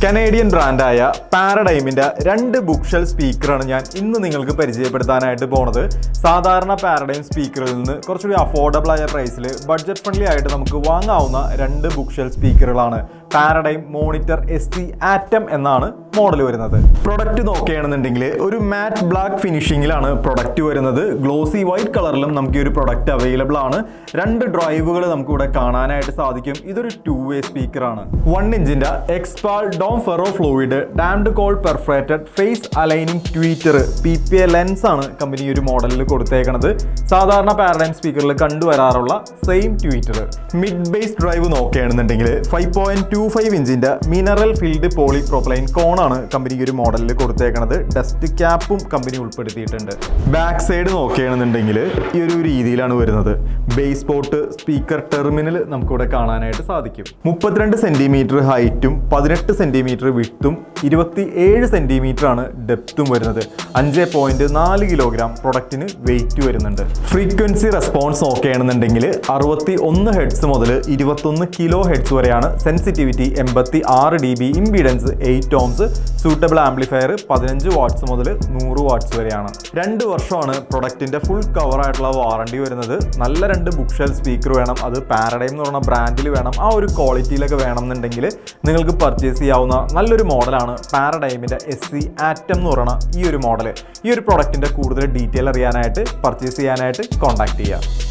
Canadian ബ്രാൻഡായ പാരഡൈമിൻ്റെ 2 book shelf സ്പീക്കറാണ് ഞാൻ ഇന്ന് നിങ്ങൾക്ക് പരിചയപ്പെടുത്താനായിട്ട് പോണത്. സാധാരണ പാരഡൈം സ്പീക്കറിൽ നിന്ന് കുറച്ചുകൂടി അഫോർഡബിൾ ആയ പ്രൈസിൽ ബഡ്ജറ്റ് ഫ്രണ്ട്ലി ആയിട്ട് നമുക്ക് വാങ്ങാവുന്ന 2 ബുക്ക് ഷെൽഫ് സ്പീക്കറുകളാണ്. പാരഡൈം മോണിറ്റർ SC ആറ്റം എന്നാണ് മോഡൽ വരുന്നത്. പ്രൊഡക്റ്റ് നോക്കുകയാണെന്നുണ്ടെങ്കിൽ ഒരു മാറ്റ് ബ്ലാക്ക് ഫിനിഷിങ്ങിലാണ് പ്രൊഡക്റ്റ് വരുന്നത്. ഗ്ലോസി വൈറ്റ് കളറിലും നമുക്ക് ഈ ഒരു പ്രൊഡക്റ്റ് അവൈലബിൾ ആണ്. 2 ഡ്രൈവുകൾ നമുക്ക് ഇവിടെ കാണാനായിട്ട് സാധിക്കും. ഇതൊരു 2-വേ സ്പീക്കറാണ്. 1 ഇഞ്ചിന്റെ Xpal dome ferro fluid damped cool perforated phase aligning tweeter PPA lens ആണ് കമ്പനി ഒരു മോഡലിൽ കൊടുത്തേക്കുന്നത്. സാധാരണ പാരഡൈം സ്പീക്കറിൽ കണ്ടുവരാറുള്ള same tweeter. Mid bass drive നോക്കുകയാണെന്നുണ്ടെങ്കിൽ 5.25 ഇഞ്ചിന്റെ മിനറൽ ഫിൽഡ് പോളി പ്രൊപ്പലൈൻ കോണാണ് കമ്പനി ഒരു മോഡലിൽ കൊടുത്തേക്കുന്നത്. ഡസ്റ്റ് ക്യാപ്പും കമ്പനി ഉൾപ്പെടുത്തിയിട്ടുണ്ട്. ബാക്ക് സൈഡ് നോക്കുകയാണെന്നുണ്ടെങ്കിൽ ഈ ഒരു രീതിയിലാണ് വരുന്നത്. ബേസ് പോർട്ട് സ്പീക്കർ ടെർമിനൽ നമുക്കിവിടെ കാണാനായിട്ട് സാധിക്കും. 32 സെന്റിമീറ്റർ ഹൈറ്റും 18 സെന്റിമീറ്റർ വിഡ്ത്തും 27 സെന്റിമീറ്റർ ആണ് ഡെപ്തും വരുന്നത്. 5.4 കിലോഗ്രാം പ്രൊഡക്റ്റിന് വെയിറ്റ് വരുന്നുണ്ട്. ഫ്രീക്വൻസി റെസ്പോൺസ് നോക്കുകയാണെന്നുണ്ടെങ്കിൽ 61 ഹെഡ്സ് മുതൽ 21 കിലോ ഹെഡ്സ് വരെയാണ്. Sensitivity 86 dB, impedance 8 ohms, suitable amplifier 15 watts മുതൽ 100 വാട്ട്സ് വരെയാണ്. 2 വർഷമാണ് പ്രൊഡക്റ്റിന്റെ ഫുൾ കവർ ആയിട്ടുള്ള വാറണ്ടി വരുന്നത്. നല്ല 2 ബുക്ക് ഷെൽഫ് സ്പീക്കർ വേണം, അത് പാരഡൈം എന്ന് പറയുന്ന ബ്രാൻഡിൽ വേണം, ആ ഒരു ക്വാളിറ്റിയിലൊക്കെ വേണമെന്നുണ്ടെങ്കിൽ നിങ്ങൾക്ക് പർച്ചേസ് ചെയ്യാവുന്ന നല്ലൊരു മോഡലാണ് പാരഡൈമിന്റെ SC ആറ്റം എന്ന് പറയുന്ന ഈ ഒരു മോഡൽ. ഈ ഒരു പ്രൊഡക്റ്റിന്റെ കൂടുതൽ ഡീറ്റെയിൽ അറിയാനായിട്ട് പർച്ചേസ് ചെയ്യാനായിട്ട് കോൺടാക്ട് ചെയ്യുക.